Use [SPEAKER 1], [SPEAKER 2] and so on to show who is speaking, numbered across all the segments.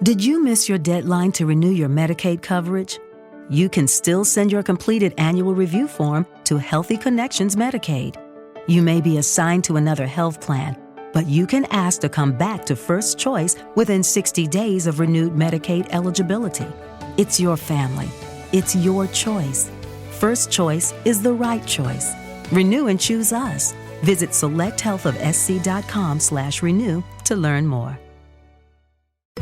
[SPEAKER 1] Did you miss your deadline to renew your Medicaid coverage? You can still send your completed annual review form to Healthy Connections Medicaid. You may be assigned to another health plan, but you can ask to come back to First Choice within 60 days of renewed Medicaid eligibility. It's your family. It's your choice. First Choice is the right choice. Renew and choose us. Visit selecthealthofsc.com/renew to learn more.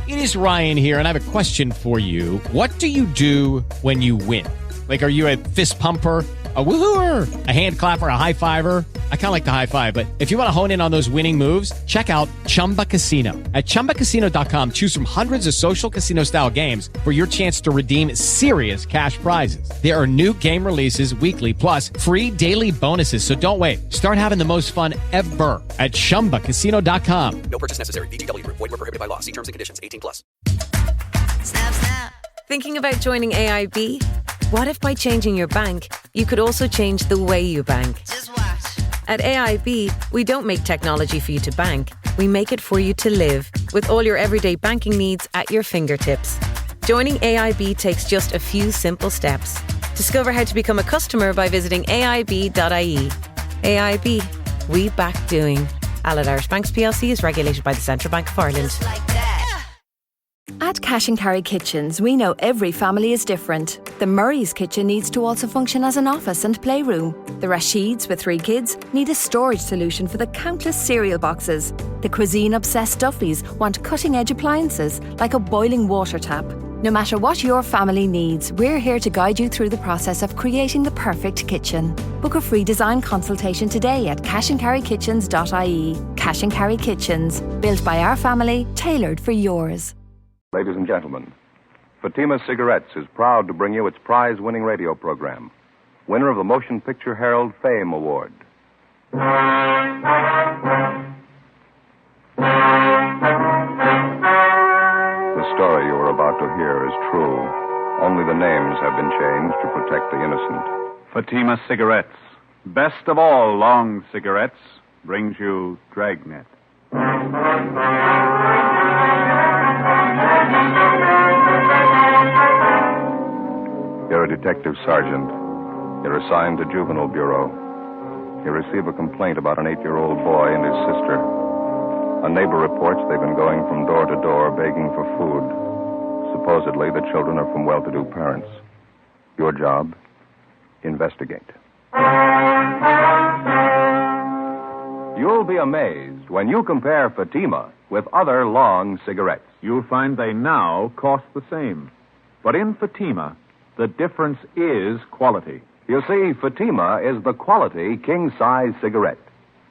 [SPEAKER 2] It is Ryan here, and I have a question for you. What do you do when you win? Like, are you a fist pumper, a woo-hooer, a hand clapper, a high-fiver? I kind of like the high-five, but if you want to hone in on those winning moves, check out Chumba Casino. At ChumbaCasino.com, choose from hundreds of social casino-style games for your chance to redeem serious cash prizes. There are new game releases weekly, plus free daily bonuses, so don't wait. Start having the most fun ever at ChumbaCasino.com.
[SPEAKER 3] No purchase necessary. VGW. Void where prohibited by law. See terms and conditions. 18+.
[SPEAKER 4] Snap, snap. Thinking about joining AIB? What if by changing your bank, you could also change the way you bank?
[SPEAKER 5] Just watch.
[SPEAKER 4] At AIB, we don't make technology for you to bank. We make it for you to live, with all your everyday banking needs at your fingertips. Joining AIB takes just a few simple steps. Discover how to become a customer by visiting aib.ie. AIB, we back doing. Allied Irish Banks plc is regulated by the Central Bank of Ireland.
[SPEAKER 5] Just like that.
[SPEAKER 6] At Cash and Carry Kitchens, we know every family is different. The Murray's kitchen needs to also function as an office and playroom. The Rashids with 3 kids need a storage solution for the countless cereal boxes. The cuisine-obsessed Duffys want cutting-edge appliances like a boiling water tap. No matter what your family needs, we're here to guide you through the process of creating the perfect kitchen. Book a free design consultation today at cashandcarrykitchens.ie. Cash and Carry Kitchens, built by our family, tailored for yours.
[SPEAKER 7] Ladies and gentlemen, Fatima Cigarettes is proud to bring you its prize-winning radio program, winner of the Motion Picture Herald Fame Award. The story you are about to hear is true. Only the names have been changed to protect the innocent.
[SPEAKER 8] Fatima Cigarettes, best of all long cigarettes, brings you Dragnet.
[SPEAKER 7] You're a detective sergeant. You're assigned to Juvenile Bureau. You receive a complaint about an 8-year-old boy and his sister. A neighbor reports they've been going from door to door begging for food. Supposedly, the children are from well-to-do parents. Your job? Investigate. You'll be amazed when you compare Fatima with other long cigarettes.
[SPEAKER 8] You'll find they now cost the same. But in Fatima, the difference is quality.
[SPEAKER 7] You see, Fatima is the quality king-size cigarette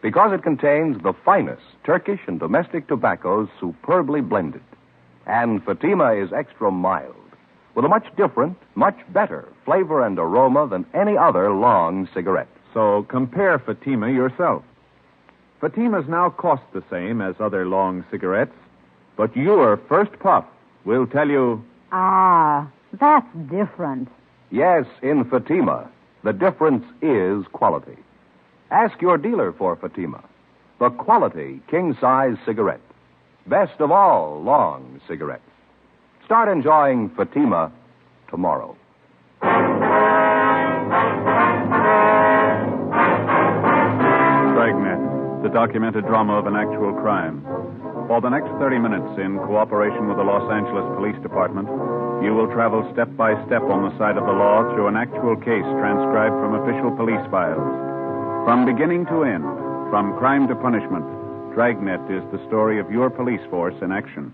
[SPEAKER 7] because it contains the finest Turkish and domestic tobaccos superbly blended. And Fatima is extra mild, with a much different, much better flavor and aroma than any other long cigarette.
[SPEAKER 8] So compare Fatima yourself. Fatimas now cost the same as other long cigarettes, but your first puff will tell you...
[SPEAKER 9] Ah, that's different.
[SPEAKER 7] Yes, in Fatima, the difference is quality. Ask your dealer for Fatima, the quality king-size cigarette. Best of all long cigarettes. Start enjoying Fatima tomorrow.
[SPEAKER 8] Dragnet, the documented drama of an actual crime. For the next 30 minutes, in cooperation with the Los Angeles Police Department, you will travel step by step on the side of the law through an actual case transcribed from official police files. From beginning to end, from crime to punishment, Dragnet is the story of your police force in action.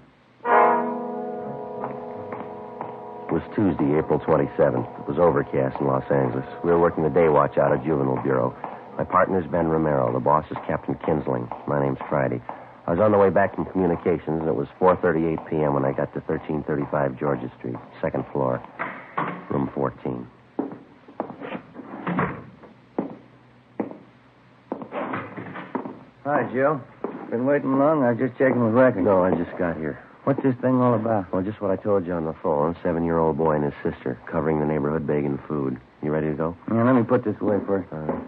[SPEAKER 10] It was Tuesday, April 27th. It was overcast in Los Angeles. We were working the day watch out at Juvenile Bureau. My partner's Ben Romero. The boss is Captain Kinsling. My name's Friday. I was on the way back from communications, and it was 4:38 p.m. when I got to 1335 Georgia Street, second floor, room 14.
[SPEAKER 11] Hi, Joe. Been waiting long? I was just checking with records.
[SPEAKER 10] No, I just got here.
[SPEAKER 11] What's this thing all about?
[SPEAKER 10] Well, just what I told you on the phone. 7-year-old boy and his sister covering the neighborhood begging food. You ready to go?
[SPEAKER 11] Yeah, let me put this away first.
[SPEAKER 10] All right.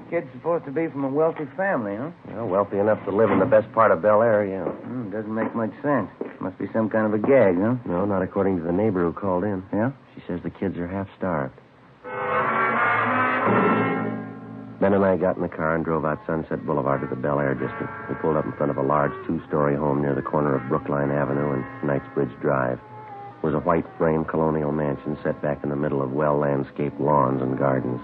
[SPEAKER 11] Kid's supposed to be from a wealthy family, huh?
[SPEAKER 10] Well, wealthy enough to live in the best part of Bel Air, yeah.
[SPEAKER 11] Doesn't make much sense. Must be some kind of a gag, huh?
[SPEAKER 10] No, not according to the neighbor who called in.
[SPEAKER 11] Yeah?
[SPEAKER 10] She says the kids are half-starved. Ben and I got in the car and drove out Sunset Boulevard to the Bel Air district. We pulled up in front of a large two-story home near the corner of Brookline Avenue and Knightsbridge Drive. It was a white frame colonial mansion set back in the middle of well-landscaped lawns and gardens.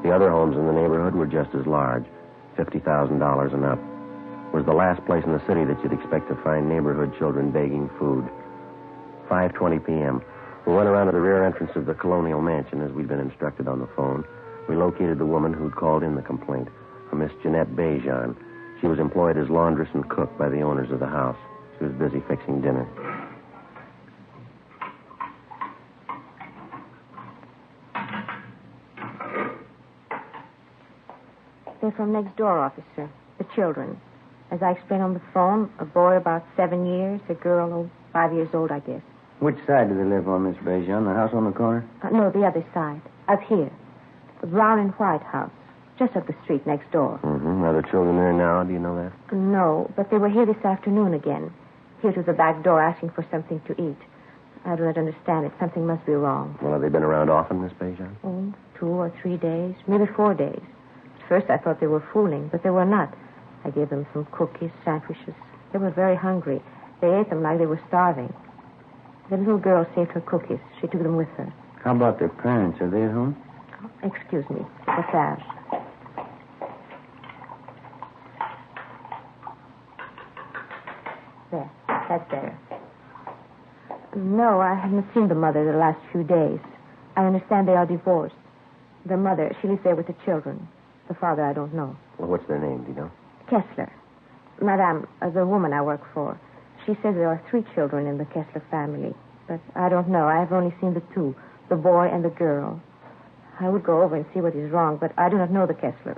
[SPEAKER 10] The other homes in the neighborhood were just as large, $50,000 and up. It was the last place in the city that you'd expect to find neighborhood children begging food. 5:20 p.m. We went around to the rear entrance of the colonial mansion as we'd been instructed on the phone. We located the woman who'd called in the complaint, a Miss Jeanette Bejan. She was employed as laundress and cook by the owners of the house. She was busy fixing dinner.
[SPEAKER 5] They're from next door, officer. The children. As I explained on the phone, a boy about 7 years, a girl 5 years old, I guess.
[SPEAKER 11] Which side do they live on, Miss Bejan? The house on the corner?
[SPEAKER 5] No, the other side. Up here. The brown and white house. Just up the street next door.
[SPEAKER 10] Mm-hmm. Are the children there now? Do you know that?
[SPEAKER 5] No, but they were here this afternoon again. Here to the back door asking for something to eat. I do not understand it. Something must be wrong.
[SPEAKER 10] Well, have they been around often, Miss Bejan?
[SPEAKER 5] 2 or 3 days, maybe 4 days. At first I thought they were fooling, but they were not. I gave them some cookies, sandwiches. They were very hungry. They ate them like they were starving. The little girl saved her cookies. She took them with her.
[SPEAKER 11] How about their parents? Are they at home?
[SPEAKER 5] Excuse me. Passage. There. That's better. No, I haven't seen the mother the last few days. I understand they are divorced. The mother, she lives there with the children. The father, I don't know.
[SPEAKER 10] Well, what's their name, do you know?
[SPEAKER 5] Kessler. Madame, the woman I work for. She says there are 3 children in the Kessler family. But I don't know. I have only seen the 2, the boy and the girl. I would go over and see what is wrong, but I do not know the Kessler.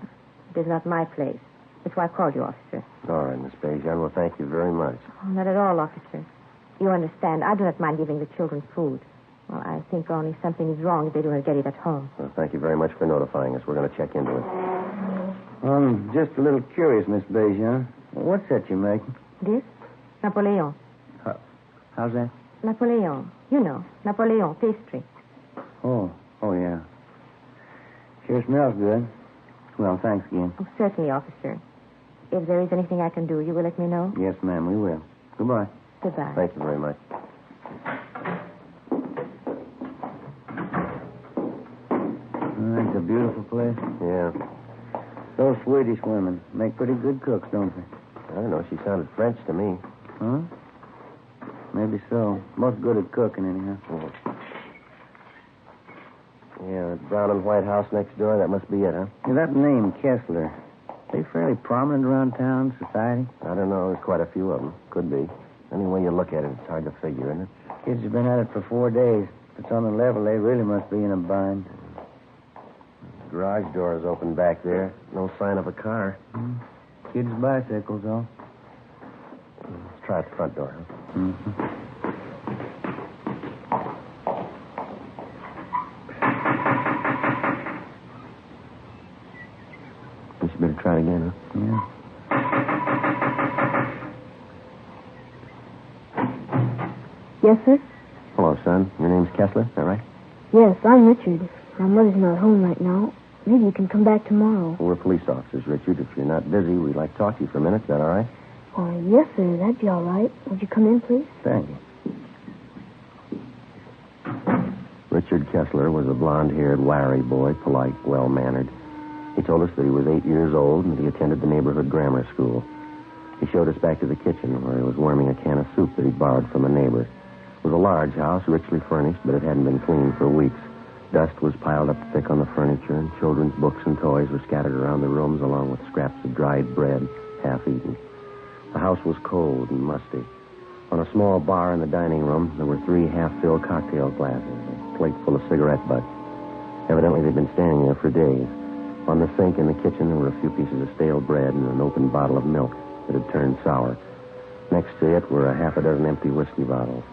[SPEAKER 5] It is not my place. That's why I called you, officer.
[SPEAKER 10] All right, Miss Bejan. Well, thank you very much.
[SPEAKER 5] Oh, not at all, officer. You understand, I do not mind giving the children food. Well, I think only something is wrong if they do not get it at home.
[SPEAKER 10] Well, thank you very much for notifying us. We're going to check into it.
[SPEAKER 11] I'm just a little curious, Miss Bejan. What's that you're making?
[SPEAKER 5] This? Napoleon.
[SPEAKER 11] How's that?
[SPEAKER 5] Napoleon. You know, Napoleon pastry.
[SPEAKER 11] Oh, yeah. Sure smells good. Well, thanks again.
[SPEAKER 5] Oh, certainly, officer. If there is anything I can do, you will let me know?
[SPEAKER 11] Yes, ma'am, we will. Goodbye.
[SPEAKER 5] Goodbye.
[SPEAKER 10] Thank you very much.
[SPEAKER 11] It's a beautiful place.
[SPEAKER 10] Yeah.
[SPEAKER 11] Those Swedish women make pretty good cooks, don't they?
[SPEAKER 10] I don't know. She sounded French to me.
[SPEAKER 11] Huh? Maybe so. Most good at cooking, anyhow.
[SPEAKER 10] Yeah, that brown and white house next door, that must be it, huh?
[SPEAKER 11] Yeah, that name, Kessler, they fairly prominent around town, society?
[SPEAKER 10] I don't know. There's quite a few of them. Could be. Any way you look at it, it's hard to figure, isn't it?
[SPEAKER 11] Kids have been at it for 4 days. If it's on the level, they really must be in a bind.
[SPEAKER 10] The garage door is open back there. No sign of a car.
[SPEAKER 11] Kids' bicycles, though.
[SPEAKER 10] Let's try the front door, huh?
[SPEAKER 11] Mm-hmm.
[SPEAKER 10] Guess you better try it again, huh?
[SPEAKER 11] Yeah.
[SPEAKER 12] Yes, sir?
[SPEAKER 10] Hello, son. Your name's Kessler, is that right?
[SPEAKER 12] Yes, I'm Richard. My mother's not home right now. Maybe you can come back tomorrow.
[SPEAKER 10] Well, we're police officers, Richard. If you're not busy, we'd like to talk to you for a minute. Is that all right?
[SPEAKER 12] Yes, sir. That'd be all right. Would you come in, please?
[SPEAKER 11] Thank you.
[SPEAKER 10] Richard Kessler was a blonde-haired, wiry boy, polite, well-mannered. He told us that he was 8 years old and that he attended the neighborhood grammar school. He showed us back to the kitchen where he was warming a can of soup that he'd borrowed from a neighbor. It was a large house, richly furnished, but it hadn't been cleaned for weeks. Dust was piled up thick on the furniture, and children's books and toys were scattered around the rooms along with scraps of dried bread, half-eaten. The house was cold and musty. On a small bar in the dining room, there were 3 half-filled cocktail glasses, a plate full of cigarette butts. Evidently, they'd been standing there for days. On the sink in the kitchen, there were a few pieces of stale bread and an open bottle of milk that had turned sour. Next to it were a half a dozen empty whiskey bottles.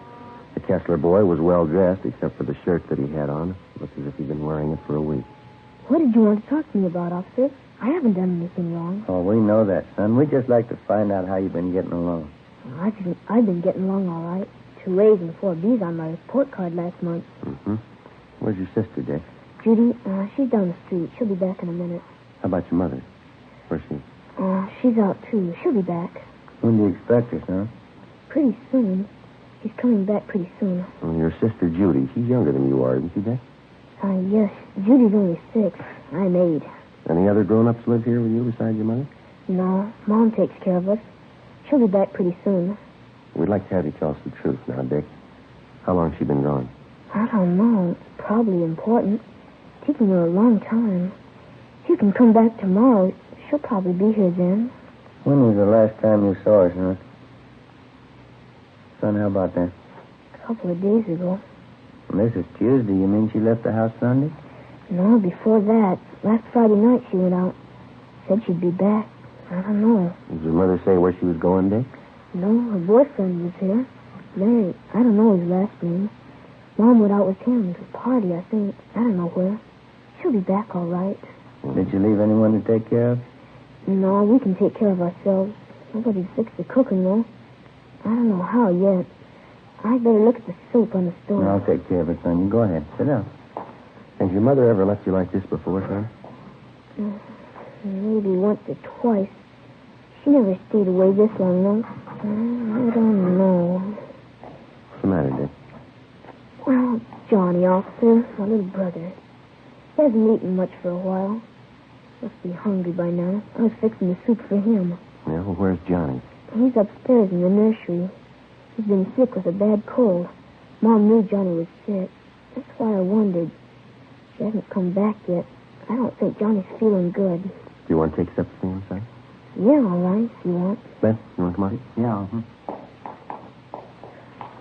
[SPEAKER 10] The Kessler boy was well-dressed, except for the shirt that he had on. It looked as if he'd been wearing it for a week.
[SPEAKER 12] What did you want to talk to me about, officer? I haven't done anything wrong.
[SPEAKER 11] Oh, we know that, son. We'd just like to find out how you've been getting along.
[SPEAKER 12] I've been getting along all right. 2 A's and 4 B's on my report card last month.
[SPEAKER 10] Mm-hmm. Where's your sister, Dick?
[SPEAKER 12] Judy, she's down the street. She'll be back in a minute.
[SPEAKER 10] How about your mother? Where's she?
[SPEAKER 12] She's out, too. She'll be back.
[SPEAKER 11] When do you expect her, son?
[SPEAKER 12] Pretty soon. She's coming back pretty soon.
[SPEAKER 10] Well, your sister, Judy, she's younger than you are, isn't she, Dick?
[SPEAKER 12] Yes. Judy's only 6. I'm 8.
[SPEAKER 10] Any other grown-ups live here with you besides your mother?
[SPEAKER 12] No. Mom takes care of us. She'll be back pretty soon.
[SPEAKER 10] We'd like to have you tell us the truth now, Dick. How long's she been gone?
[SPEAKER 12] I don't know. It's probably important. Taking her a long time. If you can come back tomorrow, she'll probably be here then.
[SPEAKER 11] When was the last time you saw her, son? Son, how about that?
[SPEAKER 12] A couple of days ago.
[SPEAKER 11] This is Tuesday. You mean she left the house Sunday?
[SPEAKER 12] No, before that. Last Friday night she went out. Said she'd be back. I don't know.
[SPEAKER 10] Did your mother say where she was going, Dick?
[SPEAKER 12] No, her boyfriend was here. Larry. I don't know his last name. Mom went out with him to a party, I think. I don't know where. She'll be back all right.
[SPEAKER 11] Did you leave anyone to take care of?
[SPEAKER 12] No, we can take care of ourselves. Nobody's fixed the cooking, though. I don't know how yet. I'd better look at the soup on the stove.
[SPEAKER 11] I'll take care of it, son. You go ahead. Sit down.
[SPEAKER 10] Has your mother ever left you like this before, son?
[SPEAKER 12] Maybe once or twice. She never stayed away this long, though. I don't know.
[SPEAKER 10] What's the matter, Dick?
[SPEAKER 12] Well, Johnny, officer, my little brother. He hasn't eaten much for a while. Must be hungry by now. I was fixing the soup for him.
[SPEAKER 10] Yeah, well, where's Johnny?
[SPEAKER 12] He's upstairs in the nursery. He's been sick with a bad cold. Mom knew Johnny was sick. That's why I wondered. She hasn't come back yet. I don't think Johnny's feeling good.
[SPEAKER 10] Do you want to take steps to see him, son?
[SPEAKER 12] Yeah, all right, if you want.
[SPEAKER 10] Beth, you want to come on?
[SPEAKER 11] Yeah.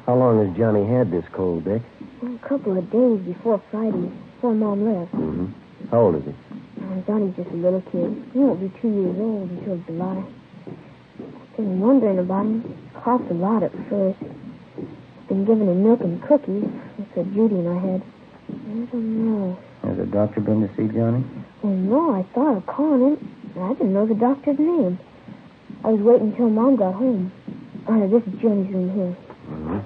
[SPEAKER 10] How long has Johnny had this cold, Dick?
[SPEAKER 12] A couple of days before Friday, before Mom left.
[SPEAKER 10] Mm-hmm. How old is he?
[SPEAKER 12] Johnny's just a little kid. He won't be 2 years old until July. I've been wondering about him. He coughed a lot at first. Been giving him milk and cookies. That's what Judy and I had. I don't know.
[SPEAKER 11] Has the doctor been to see Johnny?
[SPEAKER 12] Oh, no, I thought of calling him. I didn't know the doctor's name. I was waiting until Mom got home. This is Johnny's room here.
[SPEAKER 10] Mm-hmm.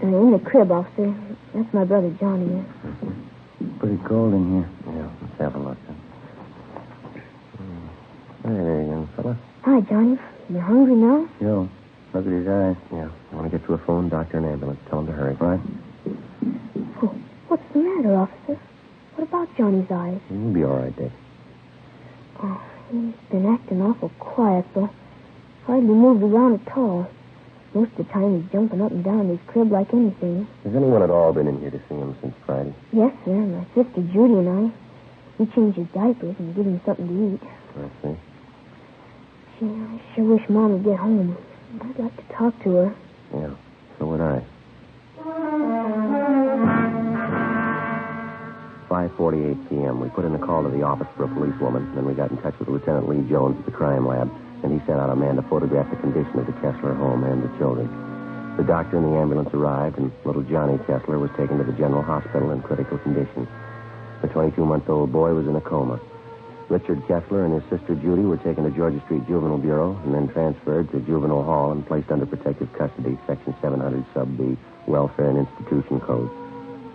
[SPEAKER 12] In the crib, officer. That's my brother Johnny.
[SPEAKER 10] Mm-hmm.
[SPEAKER 11] Pretty cold in here.
[SPEAKER 10] Yeah, let's have a look. Hey, young fella.
[SPEAKER 12] Hi, Johnny. You hungry now?
[SPEAKER 11] Yo, look at his eyes.
[SPEAKER 10] Yeah, I want to get to a phone, doctor, and ambulance. Tell him to hurry.
[SPEAKER 11] Right.
[SPEAKER 12] Oh, what's the matter, officer? What about Johnny's eyes?
[SPEAKER 10] He'll be all right, Dick.
[SPEAKER 12] Oh, he's been acting awful quiet, though. Hardly moved around at all. Most of the time he's jumping up and down in his crib like anything.
[SPEAKER 10] Has anyone at all been in here to see him since Friday?
[SPEAKER 12] Yes, sir. My sister Judy and I. We changed his diapers and give him something to eat.
[SPEAKER 10] I see.
[SPEAKER 12] Gee, I sure wish Mom would get home. I'd like to talk to her.
[SPEAKER 10] Yeah, so would I. 5:48 p.m. We put in a call to the office for a policewoman, then we got in touch with Lieutenant Lee Jones at the crime lab, and he sent out a man to photograph the condition of the Kessler home and the children. The doctor and the ambulance arrived, and little Johnny Kessler was taken to the general hospital in critical condition. The 22-month-old boy was in a coma. Richard Kessler and his sister Judy were taken to Georgia Street Juvenile Bureau and then transferred to Juvenile Hall and placed under protective custody, Section 700 Sub B, Welfare and Institution Code.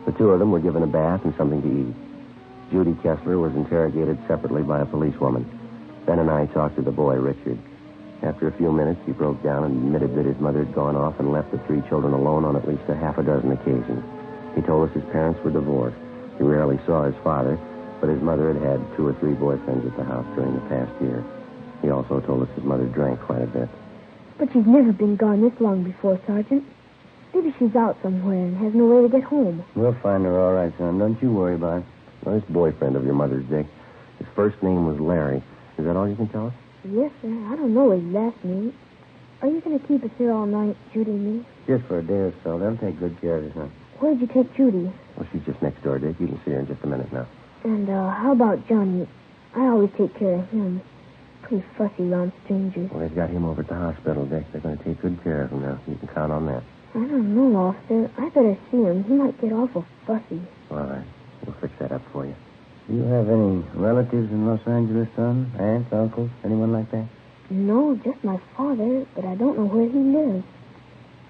[SPEAKER 10] The two of them were given a bath and something to eat. Judy Kessler was interrogated separately by a policewoman. Ben and I talked to the boy, Richard. After a few minutes, he broke down and admitted that his mother had gone off and left the 3 children alone on at least a half a dozen occasions. He told us his parents were divorced. He rarely saw his father, but his mother had had 2 or 3 boyfriends at the house during the past year. He also told us his mother drank quite a bit.
[SPEAKER 12] But she's never been gone this long before, Sergeant. Maybe she's out somewhere and has no way to get home.
[SPEAKER 11] We'll find her all right, son. Don't you worry about it.
[SPEAKER 10] Well, this boyfriend of your mother's, Dick, his first name was Larry. Is that all you can tell us?
[SPEAKER 12] Yes, sir. I don't know his last name. Are you going to keep us here all night, Judy and me?
[SPEAKER 11] Just for a day or so. They'll take good care of you, son.
[SPEAKER 12] Where'd you take Judy?
[SPEAKER 10] Well, she's just next door, Dick. You can see her in just a minute now.
[SPEAKER 12] And how about Johnny? I always take care of him. Pretty fussy around strangers.
[SPEAKER 10] Well, they've got him over at the hospital, Dick. They're going to take good care of him now. You can count on that.
[SPEAKER 12] I don't know, officer. I better see him. He might get awful fussy.
[SPEAKER 10] All right. We'll fix that up for you.
[SPEAKER 11] Do you have any relatives in Los Angeles, son? Aunts, uncles, anyone like that?
[SPEAKER 12] No, just my father, but I don't know where he lives.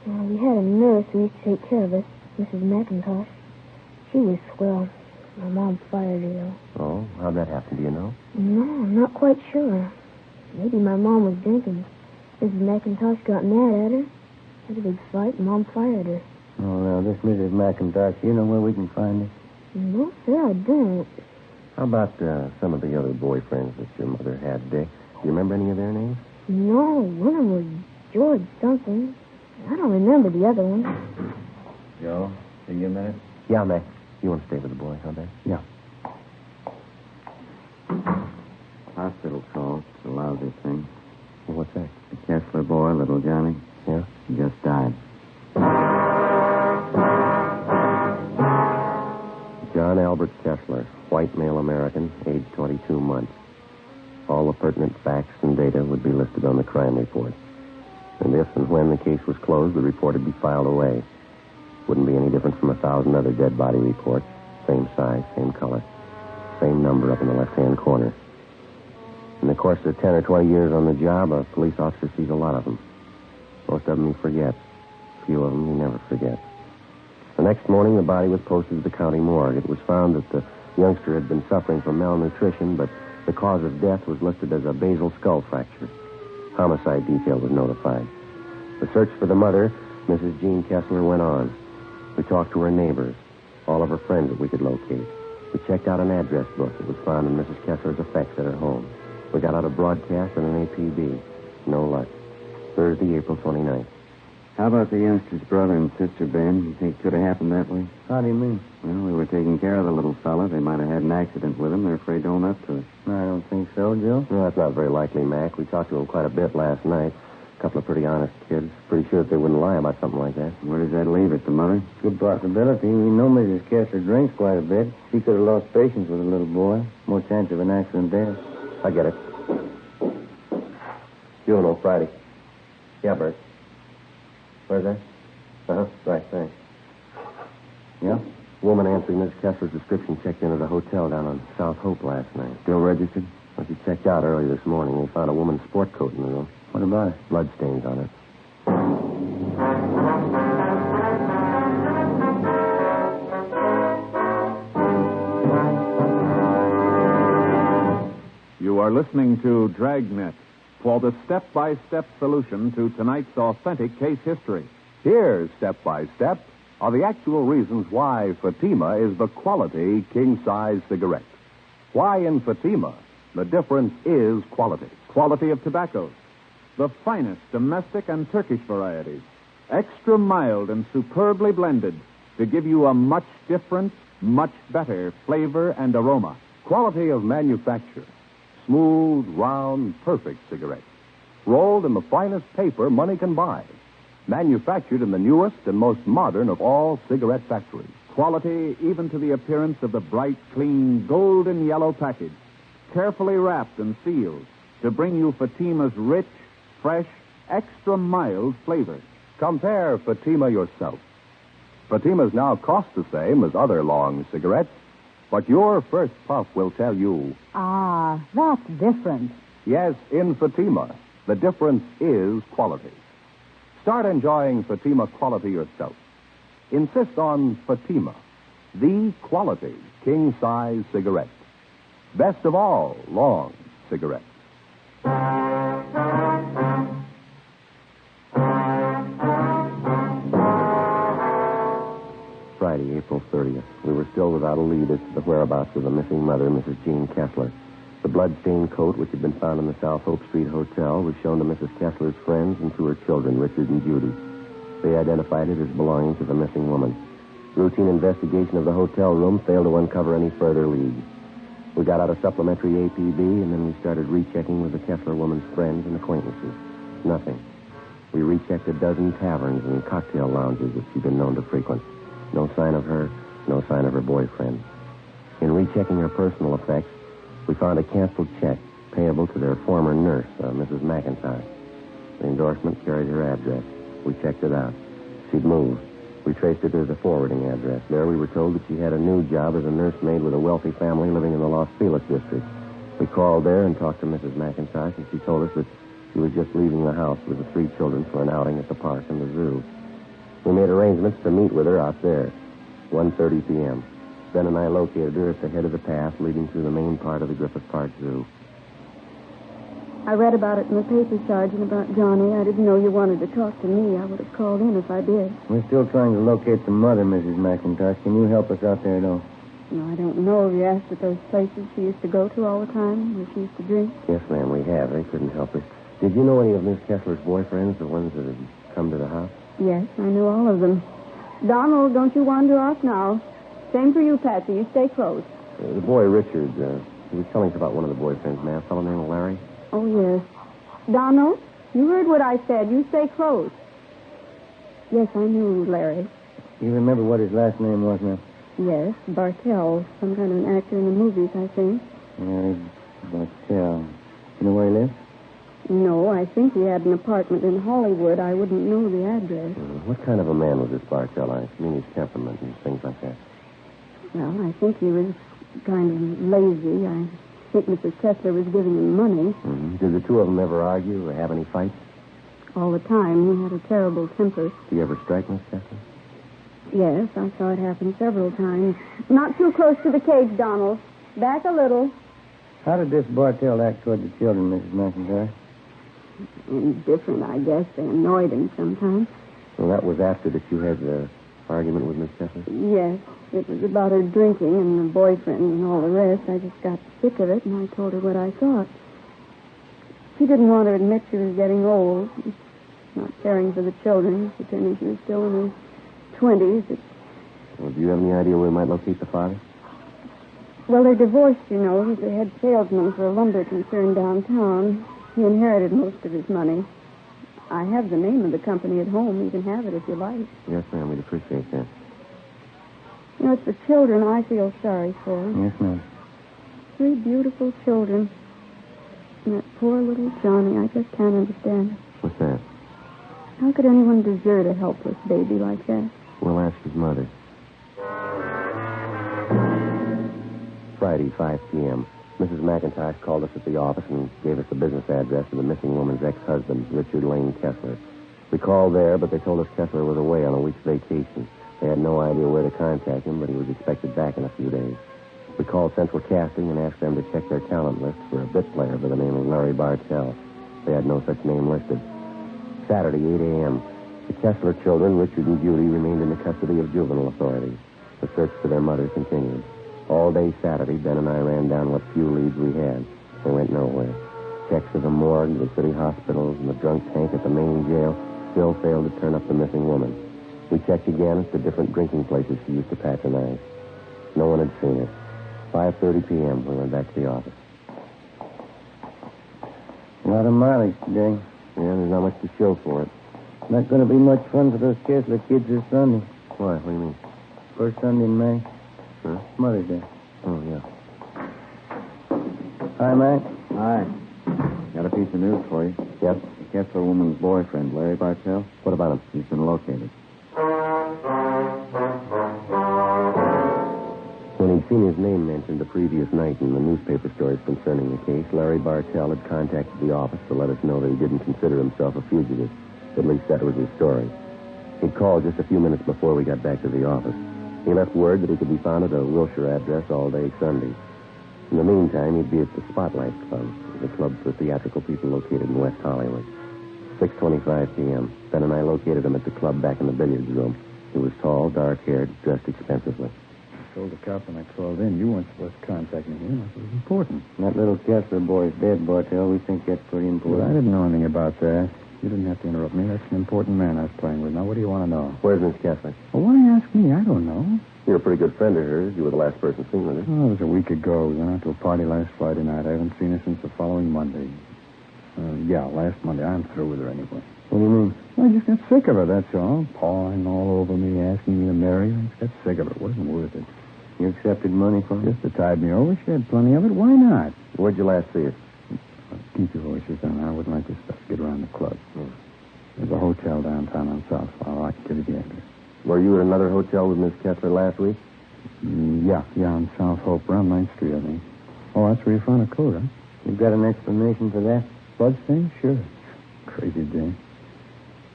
[SPEAKER 12] We had a nurse who used to take care of us, Mrs. McIntosh. She was swell. My mom fired her, though.
[SPEAKER 10] Oh, how'd that happen? Do you know?
[SPEAKER 12] No, I'm not quite sure. Maybe my mom was drinking. Mrs. McIntosh got mad at her. Had a big fight, and Mom fired her.
[SPEAKER 11] Oh, now, this Mrs. McIntosh, you know where we can find her?
[SPEAKER 12] No, sir, I don't.
[SPEAKER 10] How about some of the other boyfriends that your mother had, Dick? Do you remember any of their names?
[SPEAKER 12] No, one of them was George something. I don't remember the other one.
[SPEAKER 11] Joe, see you a minute?
[SPEAKER 10] Yeah, Mac. You want to stay with the boy, huh, Ben?
[SPEAKER 11] Yeah. Hospital call. It's a lousy thing.
[SPEAKER 10] Well, what's that?
[SPEAKER 11] The Kessler boy, little Johnny.
[SPEAKER 10] Yeah?
[SPEAKER 11] He just died.
[SPEAKER 10] John Albert Kessler, white male American, age 22 months. All the pertinent facts and data would be listed on the crime report. And if and when the case was closed, the report would be filed away. Wouldn't be any different from 1,000 other dead body reports. Same size, same color. Same number up in the left-hand corner. In the course of 10 or 20 years on the job, a police officer sees a lot of them. Most of them he forgets. Few of them he never forgets. The next morning, the body was posted to the county morgue. It was found that the youngster had been suffering from malnutrition, but the cause of death was listed as a basal skull fracture. Homicide detail was notified. The search for the mother, Mrs. Jean Kessler, went on. We talked to her neighbors, all of her friends that we could locate. We checked out an address book that was found in Mrs. Kessler's effects at her home. We got out a broadcast and an APB. No luck. Thursday, April 29th.
[SPEAKER 11] How about the youngster's brother and sister, Ben? You think it could have happened that way?
[SPEAKER 10] How do you mean?
[SPEAKER 11] Well, we were taking care of the little fella. They might have had an accident with him. They're afraid to own up to it.
[SPEAKER 10] I don't think so, Joe. No, that's not very likely, Mac. We talked to them quite a bit last night. A couple of pretty honest kids. Pretty sure that they wouldn't lie about something like that.
[SPEAKER 11] Where does that leave it, the mother?
[SPEAKER 10] Good possibility. We know Mrs. Kessler drinks quite a bit. She could have lost patience with a little boy. More chance of an accident there. I get it. Juvenile, Friday. Yeah, Bert. Where's that? Uh-huh. Right, thanks. Yeah? Woman answering Miss Kessler's description checked into the hotel down on South Hope last night. Still registered? Well, she checked out early this morning. They found a woman's sport coat in the room. What about it? Blood stains on it.
[SPEAKER 8] You are listening to Dragnet for the step-by-step solution to tonight's authentic case history.
[SPEAKER 13] Here, step by step, are the actual reasons why Fatima is the quality king-size cigarette. Why in Fatima the difference is quality.
[SPEAKER 8] Quality of tobaccos. The finest domestic and Turkish varieties. Extra mild and superbly blended to give you a much different, much better flavor and aroma.
[SPEAKER 13] Quality of manufacture. Smooth, round, perfect cigarettes. Rolled in the finest paper money can buy. Manufactured in the newest and most modern of all cigarette factories.
[SPEAKER 8] Quality even to the appearance of the bright, clean, golden yellow package. Carefully wrapped and sealed to bring you Fatima's rich, fresh, extra mild flavor.
[SPEAKER 13] Compare Fatima yourself. Fatimas now cost the same as other long cigarettes, but your first puff will tell you...
[SPEAKER 9] Ah, that's different.
[SPEAKER 13] Yes, in Fatima, the difference is quality. Start enjoying Fatima quality yourself. Insist on Fatima, the quality king-size cigarette. Best of all, long cigarettes.
[SPEAKER 10] Friday, April 30th. We were still without a lead as to the whereabouts of the missing mother, Mrs. Jean Kessler. The blood-stained coat, which had been found in the South Hope Street Hotel, was shown to Mrs. Kessler's friends and to her children, Richard and Judy. They identified it as belonging to the missing woman. Routine investigation of the hotel room failed to uncover any further leads. We got out a supplementary APB, and then we started rechecking with the Kessler woman's friends and acquaintances. Nothing. We rechecked a dozen taverns and cocktail lounges that she'd been known to frequent. No sign of her, no sign of her boyfriend. In rechecking her personal effects, we found a canceled check payable to their former nurse, Mrs. McIntosh. The endorsement carried her address. We checked it out. She'd moved. We traced her to the forwarding address. There we were told that she had a new job as a nursemaid with a wealthy family living in the Los Feliz district. We called there and talked to Mrs. McIntosh, and she told us that She was just leaving the house with the 3 children for an outing at the park and the zoo. We made arrangements to meet with her out there, 1:30 p.m. Ben and I located her at the head of the path leading through the main part of the Griffith Park Zoo.
[SPEAKER 12] I read about it in the paper, Sergeant, about Johnny. I didn't know you wanted to talk to me. I would have called in if I did.
[SPEAKER 11] We're still trying to locate the mother, Mrs. McIntosh. Can you help us out there at all?
[SPEAKER 12] No, I don't know. Have you asked at those places she used to go to all the time, where she used to drink?
[SPEAKER 10] Yes, ma'am, we have. They couldn't help us. Did you know any of Miss Kessler's boyfriends, the ones that had come to the house?
[SPEAKER 12] Yes, I knew all of them. Donald, don't you wander off now. Same for you, Patsy. You stay close.
[SPEAKER 10] The boy, Richard, he was telling us about one of the boyfriends, ma'am. A fellow named Larry.
[SPEAKER 12] Oh, yes. Donald, you heard what I said. You stay close. Yes, I knew Larry.
[SPEAKER 11] You remember what his last name was, ma'am?
[SPEAKER 12] Yes, Bartell. Some kind of an actor in the movies, I think.
[SPEAKER 11] Bartell. You know where he lives?
[SPEAKER 12] No, I think he had an apartment in Hollywood. I wouldn't know the address.
[SPEAKER 10] What kind of a man was this Bartell? I mean his temperament and things like that.
[SPEAKER 12] Well, I think he was kind of lazy. I think Mrs. Kessler was giving him money.
[SPEAKER 10] Mm-hmm. Did the two of them ever argue or have any fights?
[SPEAKER 12] All the time. He had a terrible temper.
[SPEAKER 10] Did you ever strike Miss Kessler?
[SPEAKER 12] Yes, I saw it happen several times. Not too close to the cage, Donald. Back a little.
[SPEAKER 11] How did this Bartell act toward the children, Mrs. McIntyre?
[SPEAKER 12] Different, I guess. They annoyed him sometimes.
[SPEAKER 10] Well, that was after that you had the argument with Miss Kessler?
[SPEAKER 12] Yes. It was about her drinking and the boyfriend and all the rest. I just got sick of it, and I told her what I thought. She didn't want to admit she was getting old, not caring for the children, pretending she was still in her 20s.
[SPEAKER 10] Well, do you have any idea where we might locate the father?
[SPEAKER 12] Well, they're divorced, you know. He's the head salesman for a lumber concern downtown. He inherited most of his money. I have the name of the company at home. You can have it if you like.
[SPEAKER 10] Yes, ma'am. We'd appreciate that.
[SPEAKER 12] You know, it's the children I feel sorry for.
[SPEAKER 11] Yes, ma'am.
[SPEAKER 12] 3 beautiful children. And that poor little Johnny, I just can't understand it.
[SPEAKER 10] What's that?
[SPEAKER 12] How could anyone desert a helpless baby like that?
[SPEAKER 10] We'll ask his mother. Friday, 5 p.m. Mrs. McIntosh called us at the office and gave us the business address of the missing woman's ex-husband, Richard Lane Kessler. We called there, but they told us Kessler was away on a week's vacation. They had no idea where to contact him, but he was expected back in a few days. We called Central Casting and asked them to check their talent list for a bit player by the name of Larry Bartell. They had no such name listed. Saturday, 8 a.m. The Kessler children, Richard and Judy, remained in the custody of juvenile authorities. The search for their mother continued. All day Saturday, Ben and I ran down what few leads we had. They went nowhere. Checks to the morgue, the city hospitals, and the drunk tank at the main jail still failed to turn up the missing woman. We checked again at the different drinking places she used to patronize. No one had seen her. 5:30 p.m., we went back to the office.
[SPEAKER 11] A lot of mileage today.
[SPEAKER 10] Yeah, there's not much to show for it.
[SPEAKER 11] Not going to be much fun for those Kessler kids this Sunday.
[SPEAKER 10] Why? What do you mean?
[SPEAKER 11] First Sunday in May.
[SPEAKER 10] Huh?
[SPEAKER 11] Mother's Day.
[SPEAKER 10] Oh, yeah.
[SPEAKER 11] Hi, Mac.
[SPEAKER 14] Hi. Got a piece of news for you.
[SPEAKER 10] Yep.
[SPEAKER 14] The Kessler woman's boyfriend, Larry Bartell.
[SPEAKER 10] What about him?
[SPEAKER 14] He's been located.
[SPEAKER 10] When he'd seen his name mentioned the previous night in the newspaper stories concerning the case, Larry Bartell had contacted the office to let us know that he didn't consider himself a fugitive. At least that was his story. He'd called just a few minutes before we got back to the office. He left word that he could be found at a Wilshire address all day Sunday. In the meantime, he'd be at the Spotlight Club, the club for theatrical people located in West Hollywood. 6:25 p.m. Ben and I located him at the club back in the billiards room. He was tall, dark-haired, dressed expensively.
[SPEAKER 15] I told the cop when I called in you weren't supposed to contact me here. It was important.
[SPEAKER 11] That little Kessler boy's dead, Bartell. We think that's pretty important.
[SPEAKER 15] Well, I didn't know anything about that. You didn't have to interrupt me. That's an important man I was playing with. Now, what do you want to know?
[SPEAKER 10] Where's Miss Kessler?
[SPEAKER 15] Well, why ask me? I don't know.
[SPEAKER 10] You're a pretty good friend of hers. You were the last person seen with her.
[SPEAKER 15] Oh, it was a week ago. We went out to a party last Friday night. I haven't seen her since the following Monday. Last Monday. I'm through with her anyway.
[SPEAKER 11] What do you mean?
[SPEAKER 15] Well, I just got sick of her, that's all. Pawing all over me, asking me to marry her. I just got sick of it. It wasn't worth it.
[SPEAKER 11] You accepted money from her?
[SPEAKER 15] Just to tide me over. She had plenty of it. Why not?
[SPEAKER 10] Where'd you last see her?
[SPEAKER 15] Keep your voices down. I wouldn't like this stuff to get around the club. There's a hotel downtown on South Flower. I can give you the address.
[SPEAKER 10] Were you at another hotel with Miss Kessler last week?
[SPEAKER 15] Yeah, on South Hope, around 9th Street, I think. Oh, that's where you found a coat, huh?
[SPEAKER 11] You've got an explanation for that?
[SPEAKER 15] Blood stain? Sure. Crazy Jane.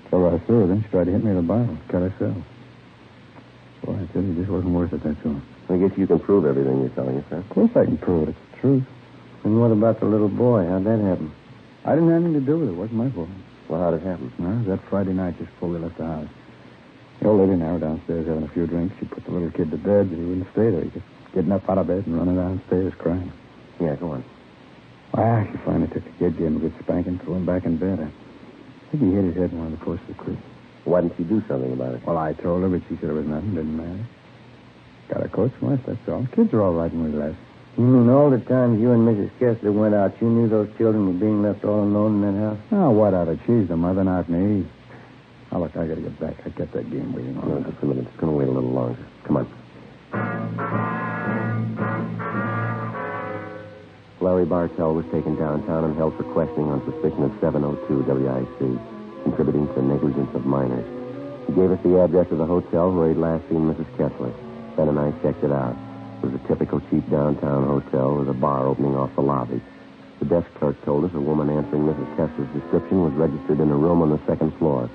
[SPEAKER 15] Told her I saw her, then she tried to hit me with a bottle. Cut herself. Boy, I tell you, it just wasn't worth it, that's all.
[SPEAKER 10] I guess you can prove everything you're telling us, sir.
[SPEAKER 15] Of course I can prove it. It's the truth.
[SPEAKER 11] And what about the little boy? How'd that happen?
[SPEAKER 15] I didn't have anything to do with it. It wasn't my fault.
[SPEAKER 10] Well, how'd it happen?
[SPEAKER 15] No, it was that Friday night just before we left the house. The old lady and I were downstairs having a few drinks. She put the little kid to bed, but he wouldn't stay there. He kept getting up out of bed and running downstairs crying.
[SPEAKER 10] Yeah, go on.
[SPEAKER 15] Well, she finally took the kid, gave him a good spanking, threw him back in bed. I think he hit his head in one of the posts of the creek.
[SPEAKER 10] Why didn't you do something about it?
[SPEAKER 15] Well, I told her, but she said it was nothing. Didn't matter. Got a coach from us, that's all. The kids are all right when we left.
[SPEAKER 11] You mean all the times you and Mrs. Kessler went out, you knew those children were being left all alone in that house?
[SPEAKER 15] Oh, what out of she's the mother, not me. Oh, look, I gotta get back. I kept that game waiting on.
[SPEAKER 10] No, just a minute. It's going to wait a little longer. Come on. Larry Bartell was taken downtown and held for questioning on suspicion of 702 WIC, contributing to negligence of minors. He gave us the address of the hotel where he'd last seen Mrs. Kessler. Ben and I checked it out. It was a typical cheap downtown hotel with a bar opening off the lobby. The desk clerk told us a woman answering Mrs. Kessler's description was registered in a room on the second floor.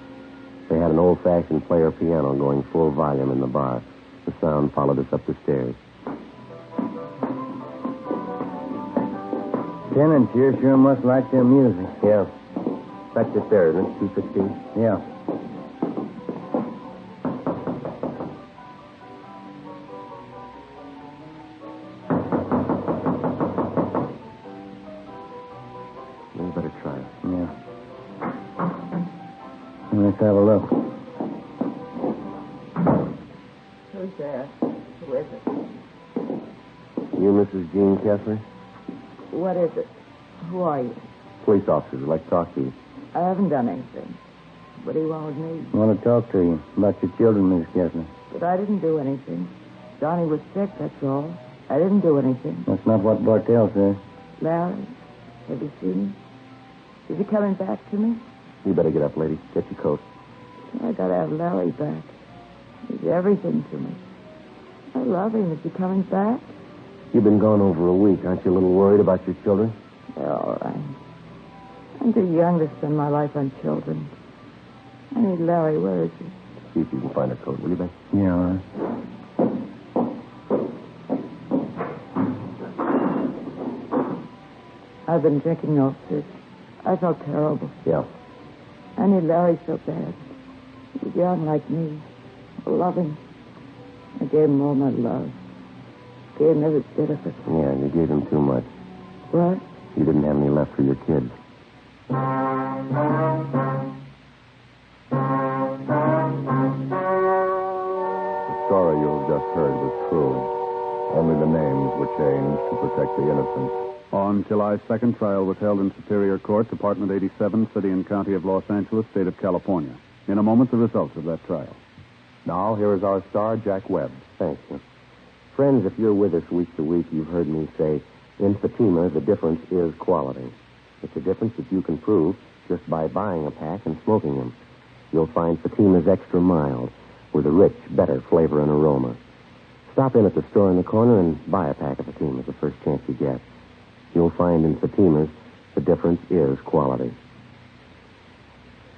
[SPEAKER 10] They had an old-fashioned player piano going full volume in the bar. The sound followed us up the stairs.
[SPEAKER 11] Tenants here sure must like their music.
[SPEAKER 10] Yeah. Back to stairs, isn't it? 216?
[SPEAKER 11] Yeah.
[SPEAKER 10] You better try it.
[SPEAKER 11] Yeah. Let's have a look.
[SPEAKER 5] Who's there? Who is it?
[SPEAKER 10] You, Mrs. Jean Kessler?
[SPEAKER 5] What is it? Who are you?
[SPEAKER 10] Police officers would like to talk to you.
[SPEAKER 5] I haven't done anything. What do you want with me?
[SPEAKER 11] I want to talk to you about your children, Mrs. Kessler.
[SPEAKER 5] But I didn't do anything. Johnny was sick, that's all. I didn't do anything.
[SPEAKER 11] That's not what Bartell said.
[SPEAKER 5] Larry, have you seen him? Is he coming back to me?
[SPEAKER 10] You better get up, lady. Get your coat.
[SPEAKER 5] I gotta have Larry back. He's everything to me. I love him. Is he coming back?
[SPEAKER 10] You've been gone over a week. Aren't you a little worried about your children?
[SPEAKER 5] They're all right. I'm too young to spend my life on children. I need Larry. Where is he?
[SPEAKER 10] See if you can find a coat, will you, Ben?
[SPEAKER 15] Yeah, all right.
[SPEAKER 5] I've been drinking off this. I felt terrible.
[SPEAKER 10] Yeah.
[SPEAKER 5] I need Larry so bad. He's young like me. I love him. I gave him all my love. Gave him every bit of it.
[SPEAKER 10] Yeah, you gave him too much.
[SPEAKER 5] What?
[SPEAKER 10] You didn't have any left for your kids.
[SPEAKER 13] The story you have just heard was true. Only the names were changed to protect the innocent.
[SPEAKER 8] On July 2nd, trial was held in Superior Court, Department 87, City and County of Los Angeles, State of California. In a moment, the results of that trial.
[SPEAKER 13] Now, here is our star, Jack Webb.
[SPEAKER 10] Thanks, sir. Friends, if you're with us week to week, you've heard me say, in Fatima, the difference is quality. It's a difference that you can prove just by buying a pack and smoking them. You'll find Fatima's extra mild, with a rich, better flavor and aroma. Stop in at the store in the corner and buy a pack of Fatimas the first chance you get. You'll find in Fatimas, the difference is quality.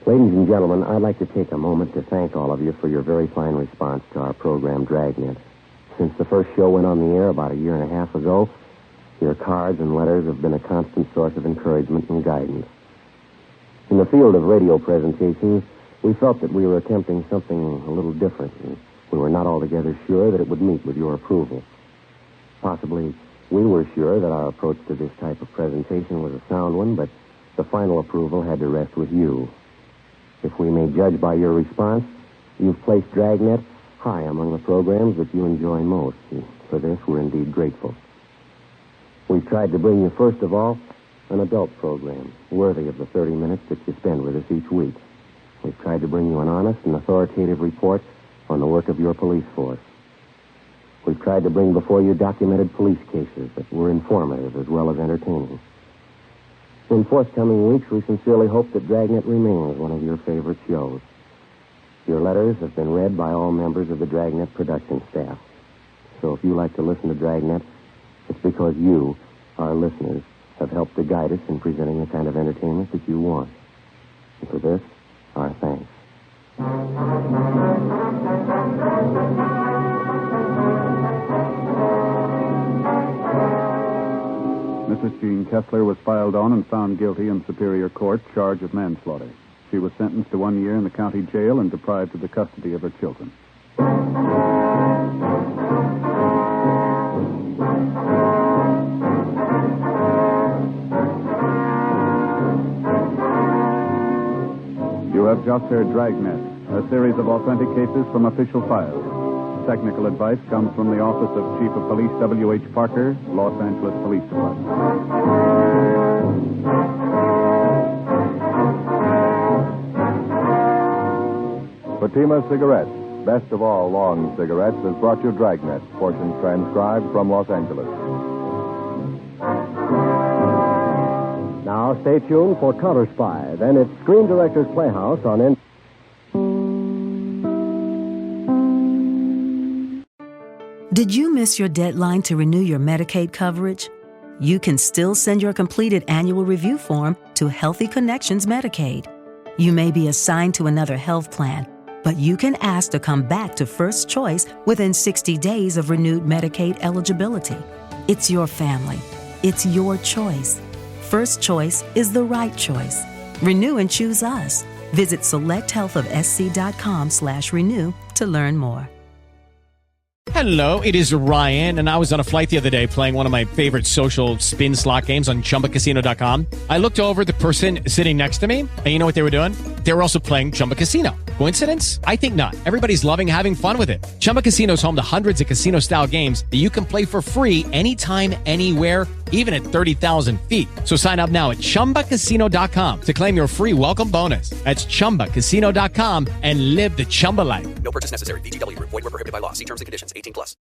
[SPEAKER 10] Ladies and gentlemen, I'd like to take a moment to thank all of you for your very fine response to our program, Dragnet. Since the first show went on the air about a year and a half ago, your cards and letters have been a constant source of encouragement and guidance. In the field of radio presentations, we felt that we were attempting something a little different, and we were not altogether sure that it would meet with your approval. Possibly, we were sure that our approach to this type of presentation was a sound one, but the final approval had to rest with you. If we may judge by your response, you've placed Dragnet high among the programs that you enjoy most. And for this, we're indeed grateful. We've tried to bring you, first of all, an adult program worthy of the 30 minutes that you spend with us each week. We've tried to bring you an honest and authoritative report on the work of your police force. We've tried to bring before you documented police cases that were informative as well as entertaining. In forthcoming weeks, we sincerely hope that Dragnet remains one of your favorite shows. Your letters have been read by all members of the Dragnet production staff. So if you like to listen to Dragnet, it's because you, our listeners, have helped to guide us in presenting the kind of entertainment that you want.
[SPEAKER 14] And for this, our thanks.
[SPEAKER 8] Mrs. Jean Kessler was filed on and found guilty in Superior Court, charge of manslaughter. She was sentenced to 1 year in the county jail and deprived of the custody of her children. You have just heard Dragnet, a series of authentic cases from official files. Technical advice comes from the Office of Chief of Police W.H. Parker, Los Angeles Police Department.
[SPEAKER 13] Fatima Cigarettes, best of all long cigarettes, has brought you Dragnet, portions transcribed from Los Angeles.
[SPEAKER 16] Now stay tuned for Counter Spy. Then it's Screen Directors Playhouse on
[SPEAKER 1] Did you miss your deadline to renew your Medicaid coverage? You can still send your completed annual review form to Healthy Connections Medicaid. You may be assigned to another health plan, but you can ask to come back to First Choice within 60 days of renewed Medicaid eligibility. It's your family. It's your choice. First Choice is the right choice. Renew and choose us. Visit selecthealthofsc.com/renew to learn more.
[SPEAKER 2] Hello, it is Ryan, and I was on a flight the other day playing one of my favorite social spin slot games on ChumbaCasino.com. I looked over at the person sitting next to me, and you know what they were doing? They were also playing Chumba Casino. Coincidence? I think not. Everybody's loving having fun with it. Chumba Casino is home to hundreds of casino-style games that you can play for free anytime, anywhere, even at 30,000 feet. So sign up now at ChumbaCasino.com to claim your free welcome bonus. That's ChumbaCasino.com and live the Chumba life.
[SPEAKER 3] No purchase necessary. VGW. Void where prohibited by law. See terms and conditions. 18+.